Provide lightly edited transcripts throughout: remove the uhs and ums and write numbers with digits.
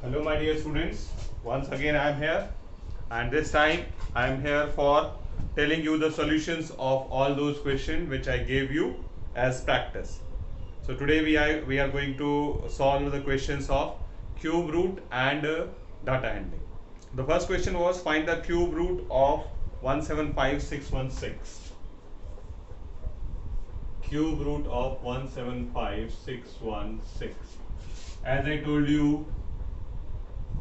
Hello my dear students, once again I am here, and this time I am here for telling you the solutions of all those questions which I gave you as practice. So today we are going to solve the questions of cube root and data handling. The first question was find the cube root of 175616. Cube root of 175616. As I told you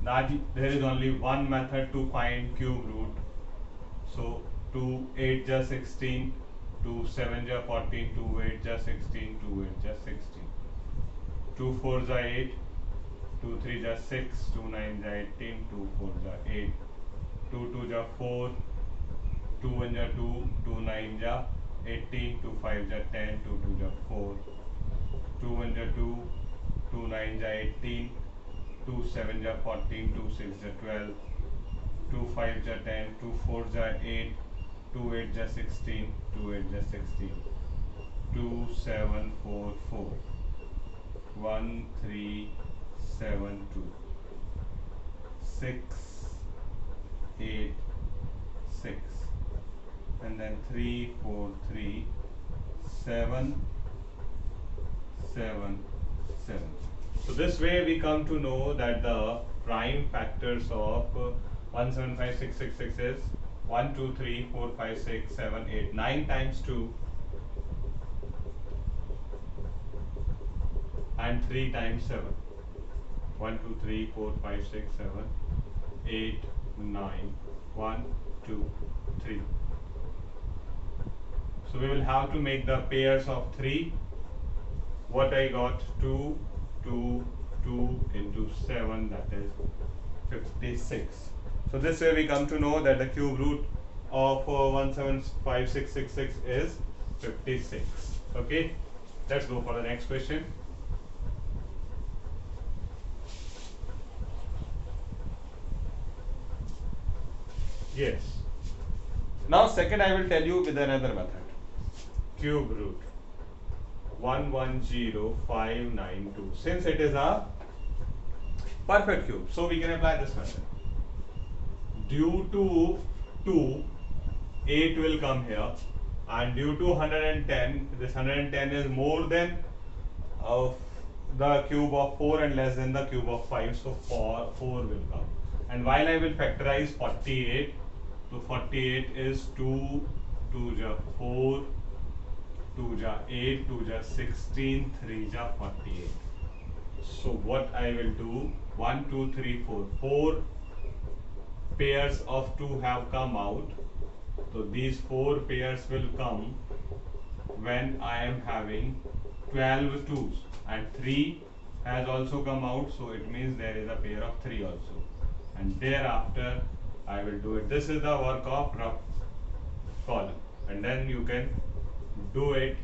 that there is only one method to find cube root. So 2 8 just 16, 2 7 just 14, 2 8 just 16, 2 8 just 16, 2 4 just 8, 2 3 just 6, 2 9 just 18, 2 4 just 8, 2 2 just 4, 2 1 just 2, 2 9 just 18, 2 5 just 10, 2 2 just 4, 2 1 just 2, 2 9 just 18, 2 7 just 14, 2 6 just 12, 2 5 just 10, 2 4 just 8, 2 8 just 16, 2 8 just 16, 2 7 4 4, 1 3 7 2, 6 8 6, and then 3 4 3 7 7 7. So this way we come to know that the prime factors of 175666 is 1 2 3 4 5 6 7 8. 9 times 2 and 3 times 7. 1 2 3 4 5 6 7 8 9 1 2 3. So we will have to make the pairs of 3. What I got, 2 2 2 into 7, that is 56. So this way we come to know that the cube root of 175666 is 56. Okay, let's go for the next question. Yes. Now second I will tell you with another method. Cube root 110592. Since it is a perfect cube, so we can apply this method. Due to 2, 8 will come here, and due to 110, this 110 is more than the cube of 4 and less than the cube of 5, so 4 will come. And while I will factorize 48, so 48 is 2 2 ja 4, 2 ja 8, 2 ja 16, 3 ja 48. So what I will do, 1 2 3 4, 4 pairs of 2 have come out. So these 4 pairs will come when I am having 12 twos, and 3 has also come out, so it means there is a pair of 3 also, and thereafter I will do it. This is the work of rough column, and then you can do it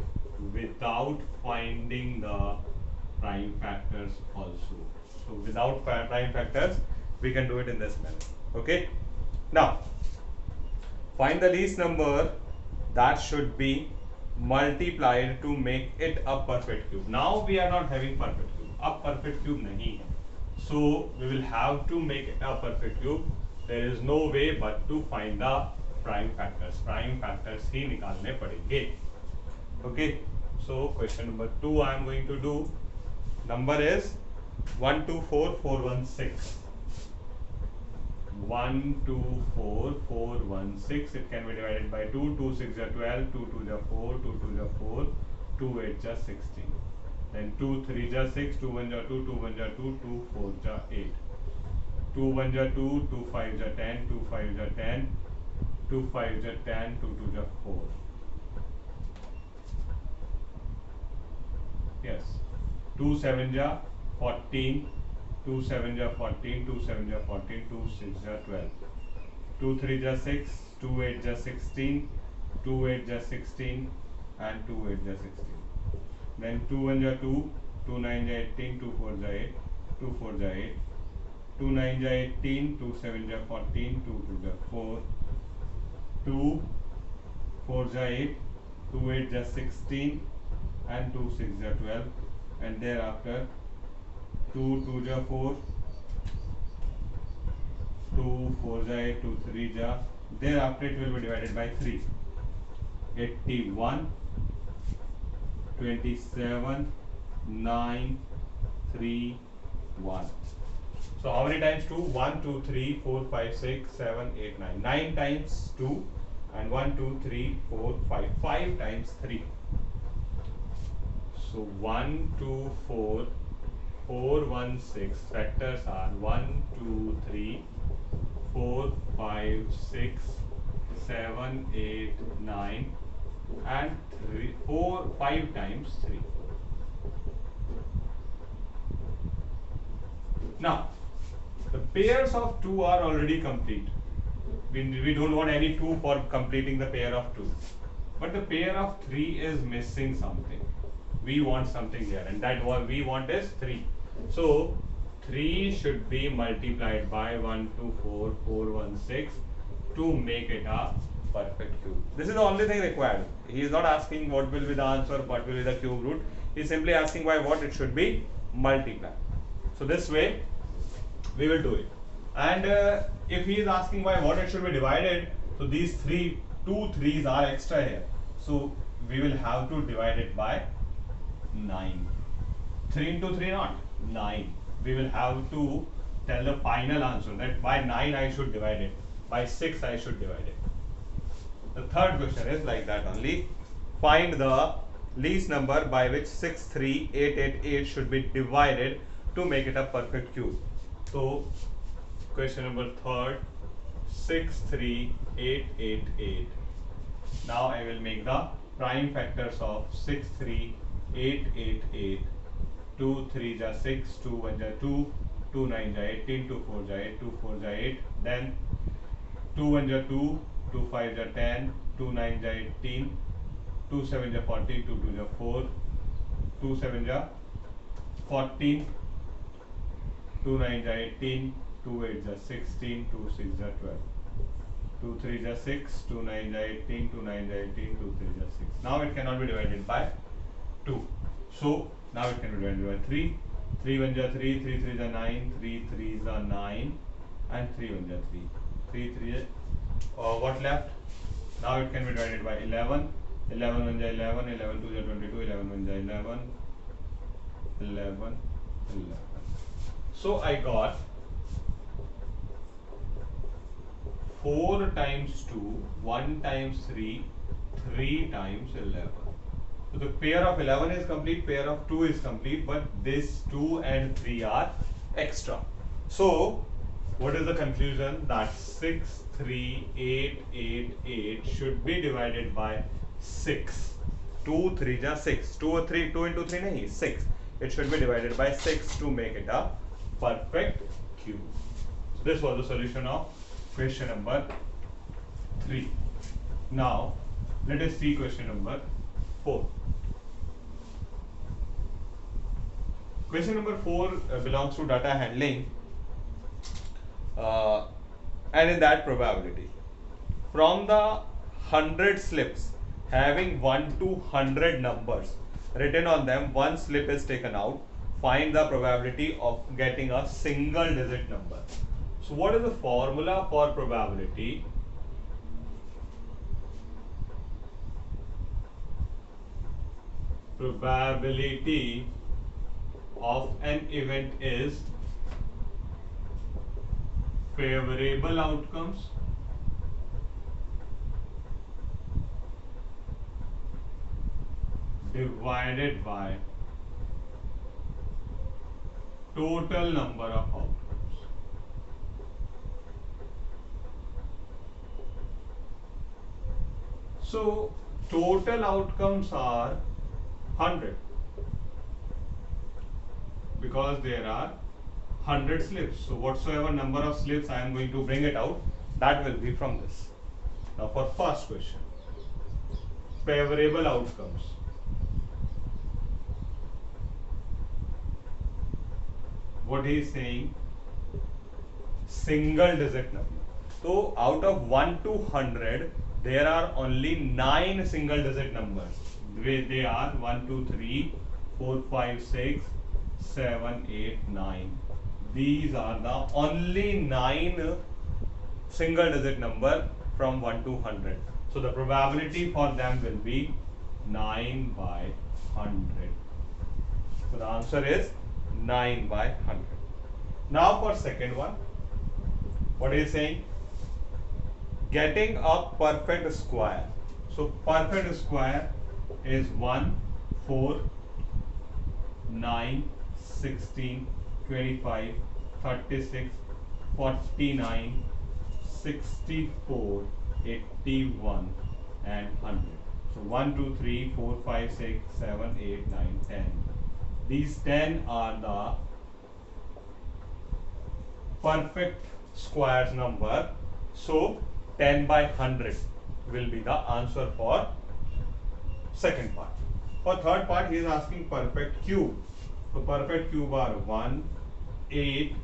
without finding the prime factors also. So without prime factors we can do it in this manner. Okay, now find the least number that should be multiplied to make it a perfect cube. Now we are not having perfect cube, अब perfect cube नहीं है, so we will have to make it a perfect cube. There is no way but to find the prime factors. Prime factors ही निकालने पड़ेंगे. Okay, so question number 2 I am going to do. Number is 124416. 124416. It can be divided by 2. 2 6 ja 12, 2 2 ja 4, 2 2 ja 4, 2 8 ja 16. Then 2 3 ja 6, 2 1 ja 2, 2 1 ja 2, 2 4 ja 8. 2 1 ja 2, 2 5 ja 10, 2 5 ja 10, 2 5 ja 10, 2 2 ja 4. Yes. 2 7 ja 14, 2 7 ja 14, 2 7 ja 14, 2 6 ja 12, 2 3 ja 6, 2 8 ja 16, 2 8 ja 16, and 2 8 ja 16. Then 2 1 ja 2, 2 9 ja 18, 2 4 ja 8, 2 4 ja 8, 2 9 ja 18, 2 7 ja 14, 2 2 ja 4, 2 4 ja 8, 2 8 ja 16, and 2 6 ja 12, and thereafter 2 2 ja 4, 2 4 ja 8, 2 3 ja. Thereafter it will be divided by 3. 81, 27, 9, 3, 1. So how many times 2? 1, 2, 3, 4, 5, 6, 7, 8, 9. 9 times 2 and 1, 2, 3, 4, 5. 5 times 3. So 1, 2, 4, 4, 1, 6. Factors are 1, 2, 3, 4, 5, 6, 7, 8, 9 and 3, 4, 5 times 3. Now, the pairs of 2 are already complete. We don't want any 2 for completing the pair of 2. But the pair of 3 is missing something. We want something here, and that what we want is 3. So, 3 should be multiplied by 1, 2, 4, 4, 1, 6 to make it a perfect cube. This is the only thing required. He is not asking what will be the answer, what will be the cube root. He is simply asking by what it should be multiplied. So, this way we will do it. And if he is asking by what it should be divided, so these 2 3's are extra here. So, we will have to divide it by 9. 3 into 3 not 9. We will have to tell the final answer that by 9 I should divide it, by 6 I should divide it. The third question is like that only. Find the least number by which 6, 3, 8, 8, 8 should be divided to make it a perfect cube. So, question number third, 6, 3, 8, 8, 8. Now I will make the prime factors of 6, 3, 8, 8, 8. 2, 3 ja 6, 2, 1 ja 2, 2, 9 ja 18, 2, 4 ja 8, 2, 4 ja 8. Then 2, 1 ja 2, 2, 5 ja 10, 2, 9 ja 18, 2, 7 ja 40, 2, 2 ja 4, 2, 7 ja 14, 2, 9 ja 18, 2, 8 ja 16, 2, 6 ja 12. 2, 3 ja 6, 2, 9 ja 18, 2, 9 ja 18, 2, 3 ja 6. Now it cannot be divided by 2. So, now it can be divided by 3. 3 1 ja 3, 3 3 ja 9, 3 3 ja 9 and 3 1 ja 3. 3 3 what left? Now it can be divided by 11. 11 1 ja 11, 11 2 ja 22, 11 1 ja 11, 11, 11. So I got 4 times 2, 1 times 3, 3 times 11. So the pair of 11 is complete, pair of 2 is complete, but this 2 and 3 are extra. So what is the conclusion? That 6, 3, 8, 8, 8 should be divided by 6. 2, 3 ja 6. 2 or 3, 2 into 3 nahi, 6. It should be divided by 6 to make it a perfect cube. So this was the solution of question number 3. Now let us see question number 4. Question number 4 belongs to data handling, and in that probability, from the 100 slips having 1 to 100 numbers written on them, one slip is taken out. Find the probability of getting a single digit number. So what is the formula for probability? Probability of an event is favorable outcomes divided by total number of outcomes. So total outcomes are 100 because there are 100 slips. So whatsoever number of slips I am going to bring it out, that will be from this. Now for first question, favorable outcomes. What he is saying, single digit number. So out of 1 to 100, there are only 9 single digit numbers. They are 1, 2, 3, 4, 5, 6, 7, 8, 9. These are the only 9 single digit number from 1 to 100. So the probability for them will be 9 by 100. So the answer is 9 by 100. Now for second one, what is saying? Getting a perfect square. So perfect square is 1, 4, 9, 16, 25, 36, 49, 64, 81 and 100. So 1, 2, 3, 4, 5, 6, 7, 8, 9, 10. These 10 are the perfect squares number. So 10 by 100 will be the answer for second part. For third part, he is asking perfect cube. So perfect cube are 1, 8,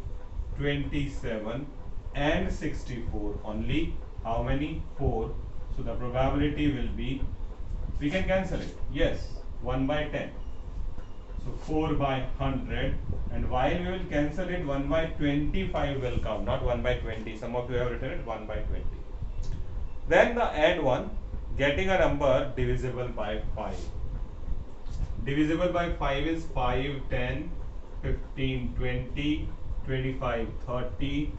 27 and 64. Only how many? 4. So the probability will be, we can cancel it. Yes, 1 by 10. So 4 by 100. And while we will cancel it, 1 by 25 will come, not 1 by 20. Some of you have written it 1 by 20. Then the add one, getting a number divisible by 5. Divisible by 5 is 5, 10, 15, 20, 25, 30,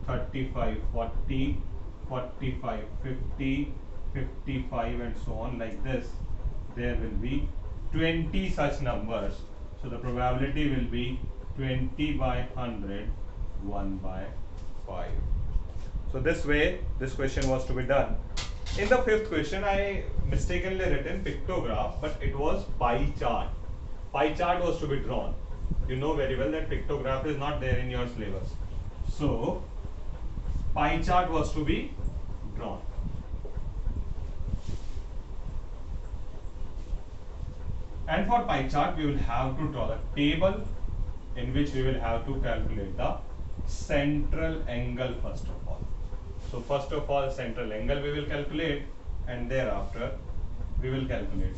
35, 40, 45, 50, 55 and so on like this. There will be 20 such numbers. So the probability will be 20 by 100, 1 by 5. So this way this question was to be done. In the fifth question, I mistakenly written pictograph, but it was pie chart. Pie chart was to be drawn. You know very well that pictograph is not there in your syllabus. So pie chart was to be drawn. And for pie chart, we will have to draw the table in which we will have to calculate the central angle first of all. So first of all, central angle we will calculate, and thereafter we will calculate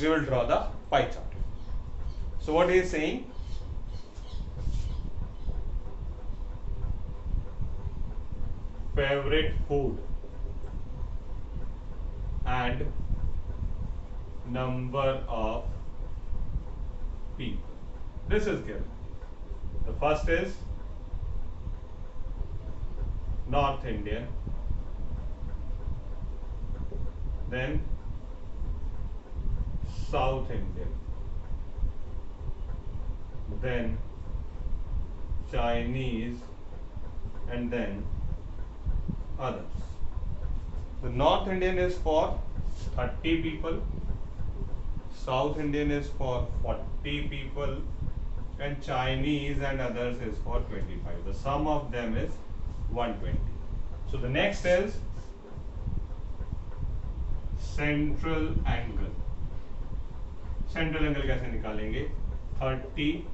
we will draw the pie chart. So what he is saying? Favorite food and number of people. This is given. The first is North Indian, then South Indian, then Chinese, and then others. The North Indian is for 30 people, South Indian is for 40 people, and Chinese and others is for 25. The sum of them is 120. So the next is central angle. Central angle कैसे निकालेंगे? 30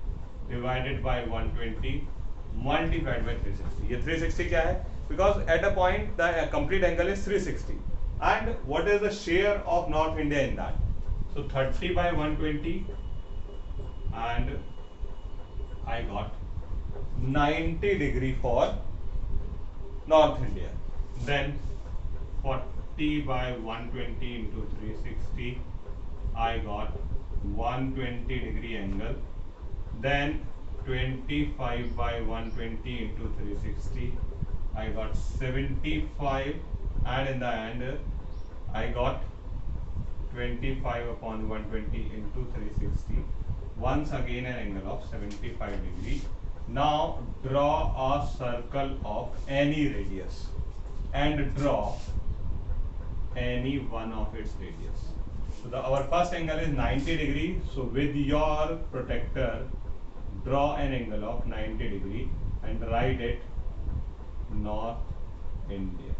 divided by 120 multiplied by 360. ये 360 क्या है? Because at a point the complete angle is 360. And what is the share of North India in that? So 30 by 120, and I got 90 degree for North India. Then 40 by 120 into 360, I got 120 degree angle. Then 25 by 120 into 360, I got 75, and in the end I got 25 upon 120 into 360. Once again an angle of 75 degree. Now draw a circle of any radius and draw any one of its radius. So our first angle is 90 degree. So with your protector, draw an angle of 90 degree and write it North India.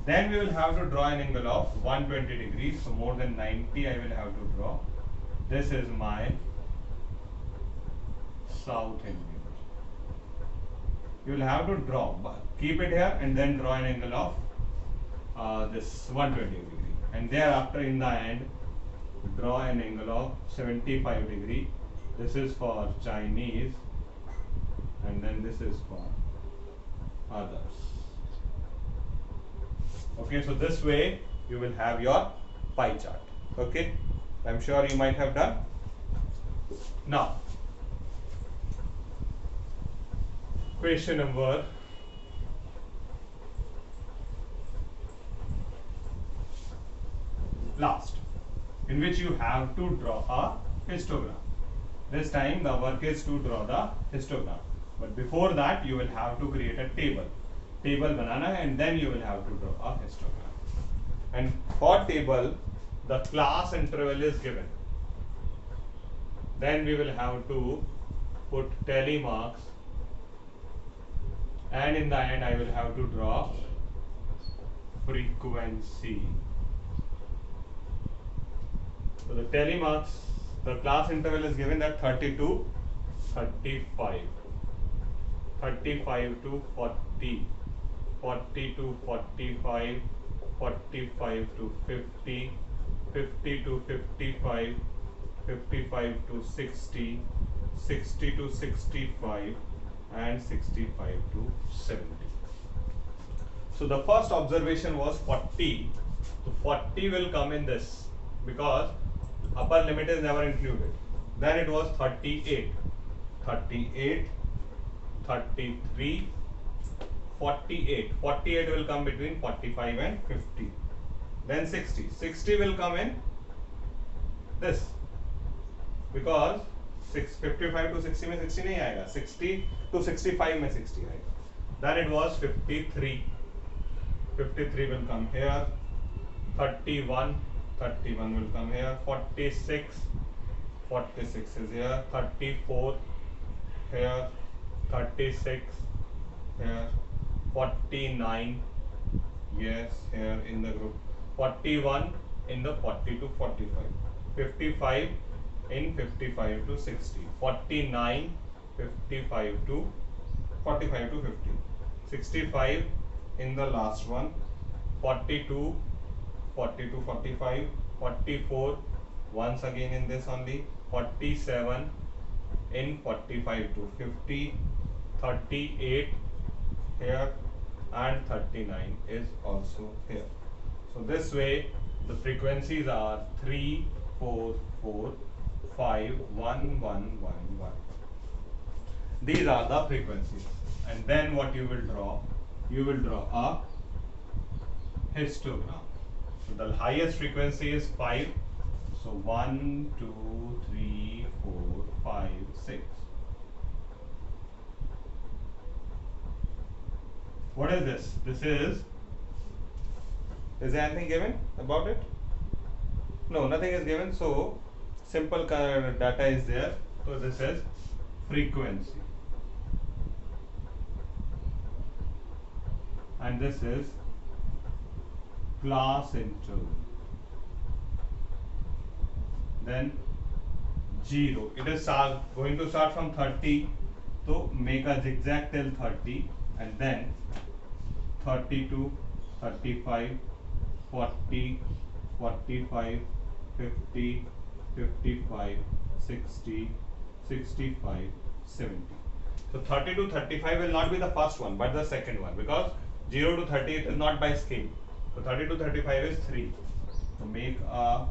Then we will have to draw an angle of 120 degrees. So more than 90 I will have to draw. This is my South Indian. You will have to draw, keep it here and then draw an angle of this 120 degree. And thereafter in the end, draw an angle of 75 degree. This is for Chinese, and then this is for others. Okay, so this way you will have your pie chart. Okay, I'm sure you might have done. Now, question number last, in which you have to draw a histogram. This time the work is to draw the histogram, but before that you will have to create a table banana, and then you will have to draw a histogram. And for table, the class interval is given. Then we will have to put tally marks, and in the end I will have to draw frequency. So the tally marks, the class interval is given at 30 to 35, 35 to 40, 40 to 45, 45 to 50, 50 to 55, 55 to 60, 60 to 65, and 65 to 70. So the first observation was 40. So 40 will come in this because upper limit is never included. Then it was 38, 38, 33, 48. 48 will come between 45 and 50. Then 60. 60 will come in this because 55 to 60 में 60 नहीं आएगा, 60 to 65 में 60 आएगा. Then it was 53. 53 will come here. 31. 31 will come here. 46. 46 is here. 34 here. 36 here. 49, yes, here in the group. 41 in the 40 to 45. 55 in 55 to 60. 49, 55 to 45 to 50. 65 in the last one. 42, 40 to 45. 44 once again in this only. 47 in 45 to 50. 38 here, and 39 is also here. So this way the frequencies are 3, 4, 4, 5, 1, 1, 1, 1. These are the frequencies. And then what you will draw? You will draw a histogram. So the highest frequency is 5. So 1, 2, 3, 4, 5, 6. What is this? This is there anything given about it? No, nothing is given. So simple data is there. So this is frequency, and this is class interval. Then 0. It is going to start from 30. So make a zigzag till 30, and then 32, 35, 40, 45, 50, 55, 60, 65, 70. So 30 to 35 will not be the first one, but the second one, because 0 to 30 it is not by scale. So 30 to 35 is 3. So make a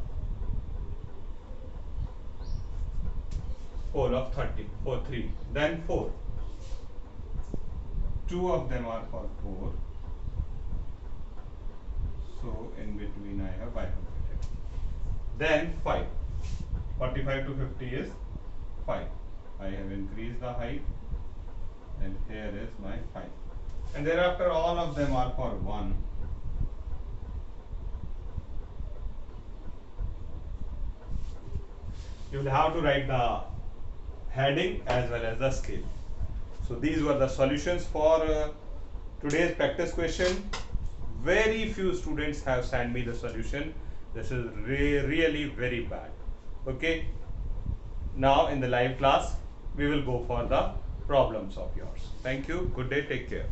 pole of 30 for 3. Then 4. 2 of them are for 4. So in between I have bifurcated. Then 5. 45 to 50 is 5. I have increased the height, and here is my 5. And thereafter all of them are for 1. You will have to write the heading as well as the scale. So these were the solutions for today's practice question. Very few students have sent me the solution. This is really very bad. Okay. Now in the live class, we will go for the problems of yours. Thank you. Good day. Take care.